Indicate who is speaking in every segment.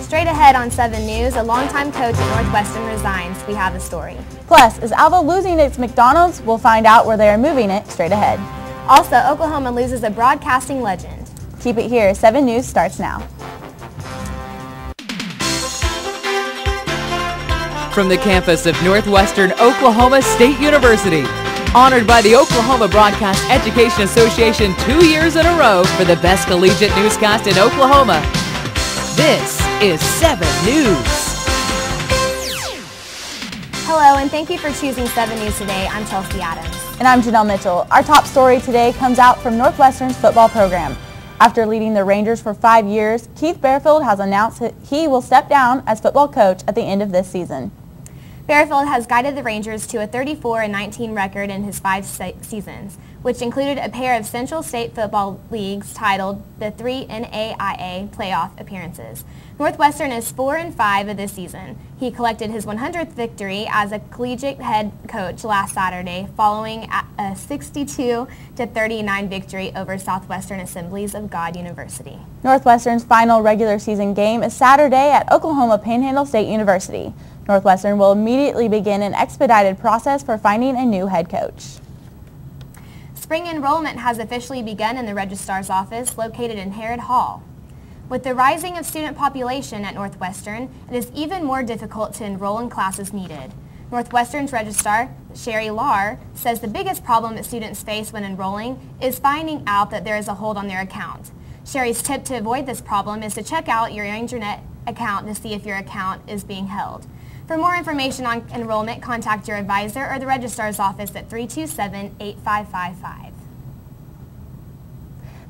Speaker 1: Straight ahead on 7 News, a longtime coach at Northwestern resigns. We have the story.
Speaker 2: Plus, is Alva losing its McDonald's? We'll find out where they are moving it straight ahead.
Speaker 1: Also, Oklahoma loses a broadcasting legend.
Speaker 2: Keep it here. 7 News starts now.
Speaker 3: From the campus of Northwestern Oklahoma State University, honored by the Oklahoma Broadcast Education Association 2 years in a row for the best collegiate newscast in Oklahoma. This is 7 News.
Speaker 1: Hello, and thank you for choosing 7 News today. I'm Chelsea Adams.
Speaker 2: And I'm Janelle Mitchell. Our top story today comes out from Northwestern's football program. After leading the Rangers for 5 years, Keith Bearfield has announced that he will step down as football coach at the end of this season.
Speaker 1: Bearfield has guided the Rangers to a 34-19 record in his 5 seasons, which included a pair of Central State Football Leagues titled the 3 NAIA playoff appearances. Northwestern is 4-5 of this season. He collected his 100th victory as a collegiate head coach last Saturday, following a 62-39 victory over Southwestern Assemblies of God University.
Speaker 2: Northwestern's final regular season game is Saturday at Oklahoma Panhandle State University. Northwestern will immediately begin an expedited process for finding a new head coach.
Speaker 1: Spring enrollment has officially begun in the Registrar's office located in Harrod Hall. With the rising of student population at Northwestern, it is even more difficult to enroll in classes needed. Northwestern's Registrar, Sherry Lahr, says the biggest problem that students face when enrolling is finding out that there is a hold on their account. Sherry's tip to avoid this problem is to check out your Rangernet account to see if your account is being held. For more information on enrollment, contact your advisor or the Registrar's office at 327-8555.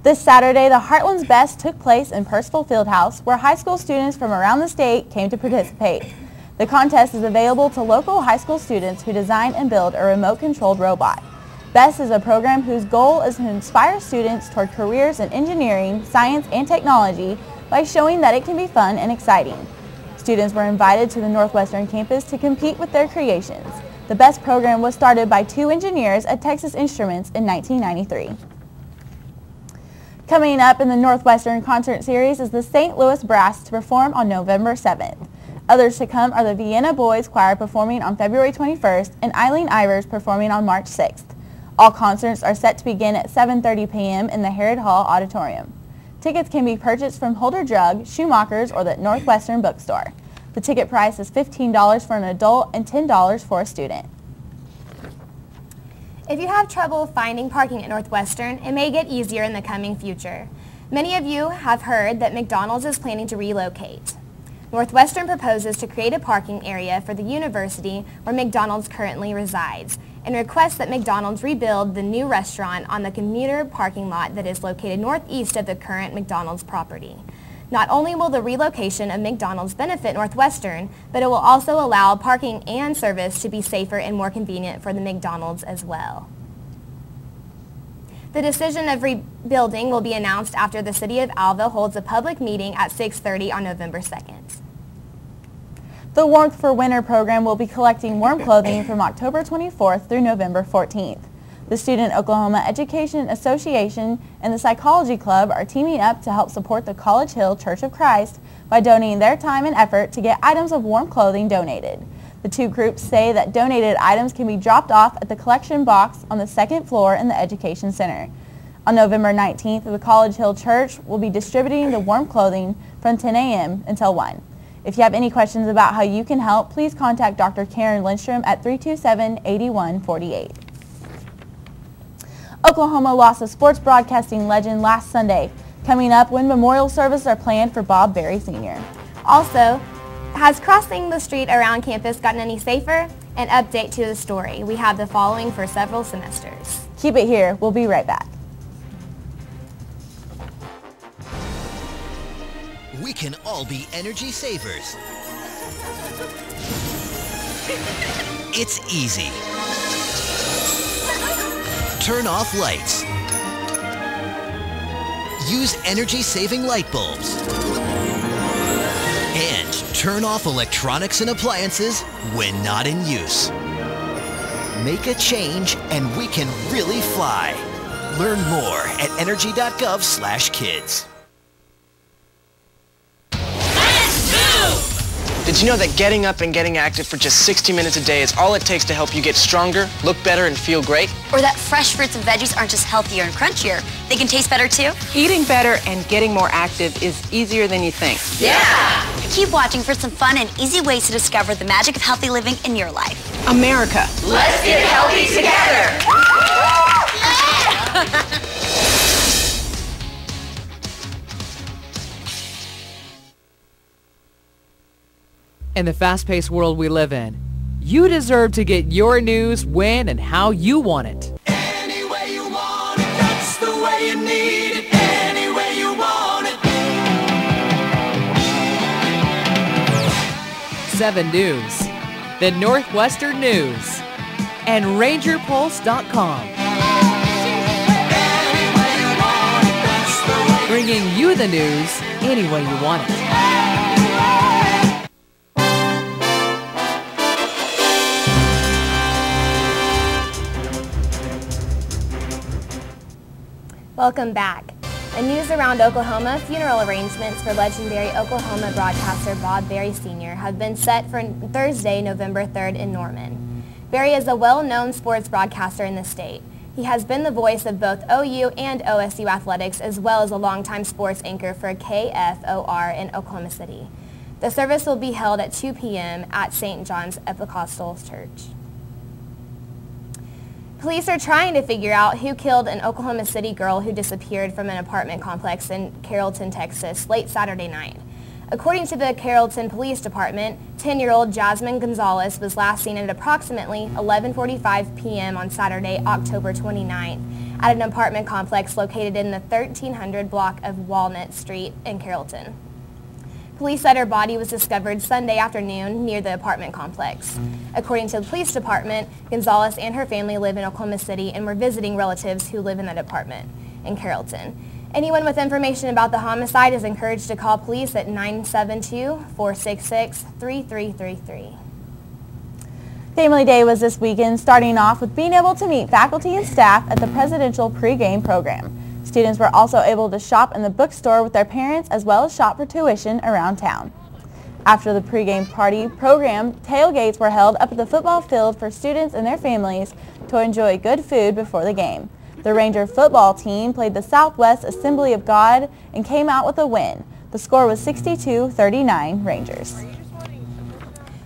Speaker 2: This Saturday, the Heartland's Best took place in Purcellville Fieldhouse, where high school students from around the state came to participate. The contest is available to local high school students who design and build a remote-controlled robot. BEST is a program whose goal is to inspire students toward careers in engineering, science, and technology by showing that it can be fun and exciting. Students were invited to the Northwestern campus to compete with their creations. The BEST program was started by 2 engineers at Texas Instruments in 1993. Coming up in the Northwestern Concert Series is the St. Louis Brass to perform on November 7th. Others to come are the Vienna Boys Choir performing on February 21st and Eileen Ivers performing on March 6th. All concerts are set to begin at 7:30 p.m. in the Harrod Hall Auditorium. Tickets can be purchased from Holder Drug, Schumacher's, or the Northwestern Bookstore. The ticket price is $15 for an adult and $10 for a student.
Speaker 1: If you have trouble finding parking at Northwestern, it may get easier in the coming future. Many of you have heard that McDonald's is planning to relocate. Northwestern proposes to create a parking area for the university where McDonald's currently resides and requests that McDonald's rebuild the new restaurant on the commuter parking lot that is located northeast of the current McDonald's property. Not only will the relocation of McDonald's benefit Northwestern, but it will also allow parking and service to be safer and more convenient for the McDonald's as well. The decision of rebuilding will be announced after the City of Alva holds a public meeting at 6:30 on November 2nd.
Speaker 2: The Warmth for Winter program will be collecting warm clothing from October 24th through November 14th. The Student Oklahoma Education Association and the Psychology Club are teaming up to help support the College Hill Church of Christ by donating their time and effort to get items of warm clothing donated. The 2 groups say that donated items can be dropped off at the collection box on the 2nd floor in the Education Center. On November 19th, the College Hill Church will be distributing the warm clothing from 10 a.m. until 1. If you have any questions about how you can help, please contact Dr. Karen Lindstrom at 327-8148. Oklahoma lost a sports broadcasting legend last Sunday. Coming up, when memorial services are planned for Bob Berry Sr.
Speaker 1: Also, has crossing the street around campus gotten any safer? An update to the story. We have the following for several semesters.
Speaker 2: Keep it here. We'll be right back.
Speaker 4: We can all be energy savers. It's easy. Turn off lights. Use energy-saving light bulbs. And turn off electronics and appliances when not in use. Make a change and we can really fly. Learn more at energy.gov/kids.
Speaker 5: Did you know that getting up and getting active for just 60 minutes a day is all it takes to help you get stronger, look better, and feel great?
Speaker 6: Or that fresh fruits and veggies aren't just healthier and crunchier, they can taste better too?
Speaker 7: Eating better and getting more active is easier than you think.
Speaker 6: Yeah! Keep watching for some fun and easy ways to discover the magic of healthy living in your life.
Speaker 7: America.
Speaker 6: Let's get healthy together!
Speaker 3: In the fast-paced world we live in, you deserve to get your news when and how you want it.
Speaker 8: Any way you want it, that's the way you need it. Any way you want it.
Speaker 3: 7 News, the Northwestern News, and RangerPulse.com. Bringing you the news any way you want it.
Speaker 1: Welcome back. In news around Oklahoma, funeral arrangements for legendary Oklahoma broadcaster Bob Berry Sr. have been set for Thursday, November 3rd in Norman. Berry is a well-known sports broadcaster in the state. He has been the voice of both OU and OSU athletics, as well as a longtime sports anchor for KFOR in Oklahoma City. The service will be held at 2 p.m. at St. John's Episcopal Church. Police are trying to figure out who killed an Oklahoma City girl who disappeared from an apartment complex in Carrollton, Texas, late Saturday night. According to the Carrollton Police Department, 10-year-old Jasmine Gonzalez was last seen at approximately 11:45 p.m. on Saturday, October 29th, at an apartment complex located in the 1300 block of Walnut Street in Carrollton. Police said her body was discovered Sunday afternoon near the apartment complex. According to the police department, Gonzalez and her family live in Oklahoma City and were visiting relatives who live in that apartment in Carrollton. Anyone with information about the homicide is encouraged to call police at 972-466-3333.
Speaker 2: Family Day was this weekend, starting off with being able to meet faculty and staff at the presidential pregame program. Students were also able to shop in the bookstore with their parents as well as shop for tuition around town. After the pregame party program, tailgates were held up at the football field for students and their families to enjoy good food before the game. The Ranger football team played the Southwest Assembly of God and came out with a win. The score was 62-39 Rangers.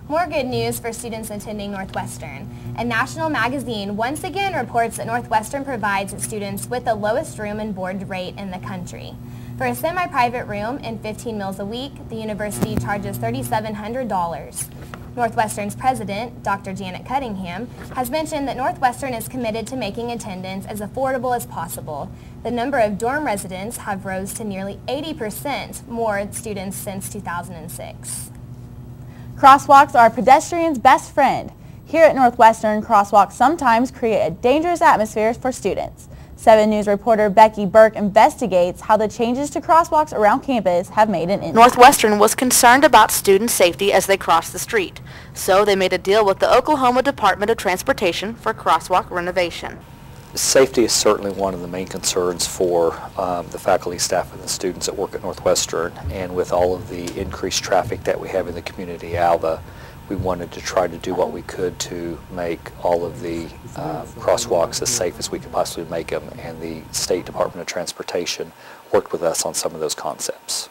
Speaker 1: More good news for students attending Northwestern. A national magazine once again reports that Northwestern provides its students with the lowest room and board rate in the country. For a semi-private room and 15 meals a week, the university charges $3,700. Northwestern's president, Dr. Janet Cunningham, has mentioned that Northwestern is committed to making attendance as affordable as possible. The number of dorm residents have rose to nearly 80% more students since 2006.
Speaker 2: Crosswalks are a pedestrian's best friend. Here at Northwestern, crosswalks sometimes create a dangerous atmosphere for students. 7 News reporter Becky Burke investigates how the changes to crosswalks around campus have made an impact.
Speaker 9: Northwestern was concerned about student safety as they crossed the street, so they made a deal with the Oklahoma Department of Transportation for crosswalk renovation.
Speaker 10: Safety is certainly one of the main concerns for the faculty, staff, and the students that work at Northwestern, and with all of the increased traffic that we have in the community, Alva, we wanted to try to do what we could to make all of the crosswalks as safe as we could possibly make them, and the State Department of Transportation worked with us on some of those concepts.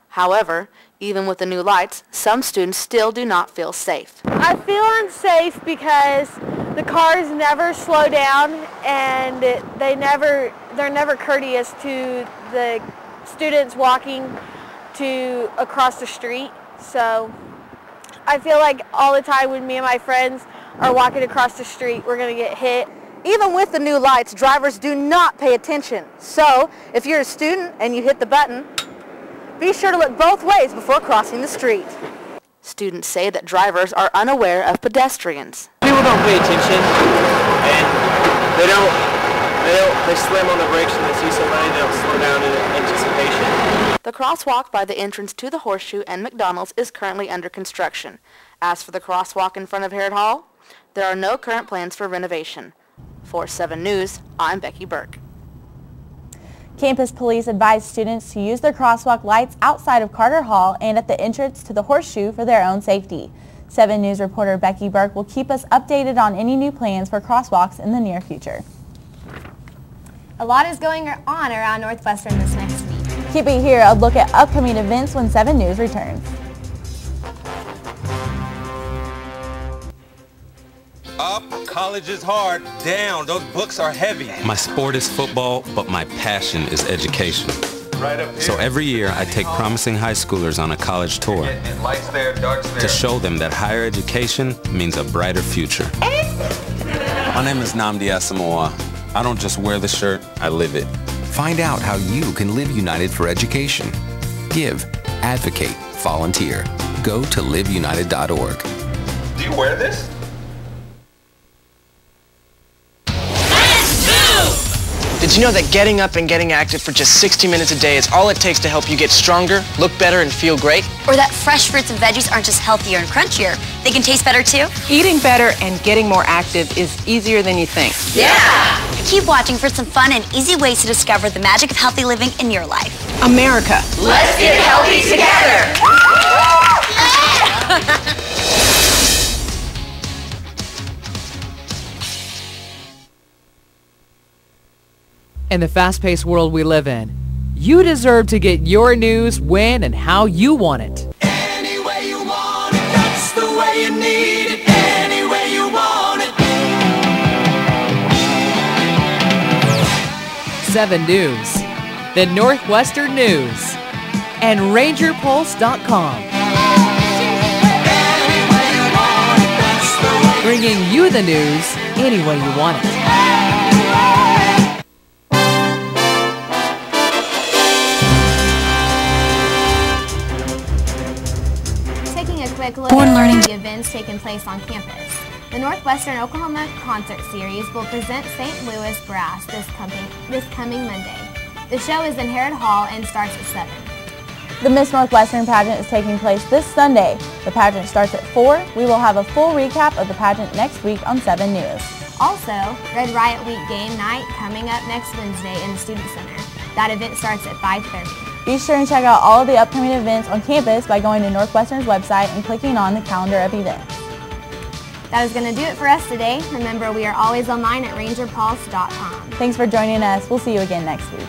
Speaker 9: However, even with the new lights, some students still do not feel safe.
Speaker 11: I feel unsafe because the cars never slow down and they're never courteous to the students walking across the street. So I feel like all the time when me and my friends are walking across the street, we're going to get hit.
Speaker 9: Even with the new lights, drivers do not pay attention. So if you're a student and you hit the button, be sure to look both ways before crossing the street. Students say that drivers are unaware of pedestrians.
Speaker 5: People don't pay attention, and they slam on the brakes when they see somebody, they don't slow down in anticipation.
Speaker 9: The crosswalk by the entrance to the Horseshoe and McDonald's is currently under construction. As for the crosswalk in front of Harrod Hall, there are no current plans for renovation. For 7 News, I'm Becky Burke.
Speaker 2: Campus police advised students to use their crosswalk lights outside of Carter Hall and at the entrance to the Horseshoe for their own safety. 7 News reporter Becky Burke will keep us updated on any new plans for crosswalks in the near future.
Speaker 1: A lot is going on around Northwestern this next week.
Speaker 2: Keep it here, a look at upcoming events when 7 News returns.
Speaker 12: Up, college is hard. Down, those books are heavy.
Speaker 13: My sport is football, but my passion is education.
Speaker 12: Right up here.
Speaker 13: So every year I take promising high schoolers on a college tour
Speaker 12: Lights there, darks there.
Speaker 13: to show them that higher education means a brighter future. My name is Nnamdi Asamoah. I don't just wear the shirt, I live it.
Speaker 14: Find out how you can live United for education. Give, advocate, volunteer. Go to liveunited.org.
Speaker 12: Do you wear this?
Speaker 5: Did you know that getting up and getting active for just 60 minutes a day is all it takes to help you get stronger, look better, and feel great?
Speaker 6: Or that fresh fruits and veggies aren't just healthier and crunchier, they can taste better too?
Speaker 7: Eating better and getting more active is easier than you think.
Speaker 6: Yeah! Keep watching for some fun and easy ways to discover the magic of healthy living in your life.
Speaker 7: America.
Speaker 8: Let's get healthy together!
Speaker 3: In the fast-paced world we live in, you deserve to get your news when and how you want it.
Speaker 8: Any way you want it, that's the way you need it. Any way you want it.
Speaker 3: 7 News, the Northwestern News, and RangerPulse.com. Bringing you the news any way you want it.
Speaker 1: Quick look at the events taking place on campus. The Northwestern Oklahoma Concert Series will present St. Louis Brass this coming Monday. The show is in Herod Hall and starts at 7.
Speaker 2: The Miss Northwestern pageant is taking place this Sunday. The pageant starts at 4. We will have a full recap of the pageant next week on 7 News.
Speaker 1: Also, Red Riot Week game night coming up next Wednesday in the Student Center. That event starts at 5:30.
Speaker 2: Be sure and check out all of the upcoming events on campus by going to Northwestern's website and clicking on the calendar of events.
Speaker 1: That is going to do it for us today. Remember, we are always online at rangerpulse.com.
Speaker 2: Thanks for joining us. We'll see you again next week.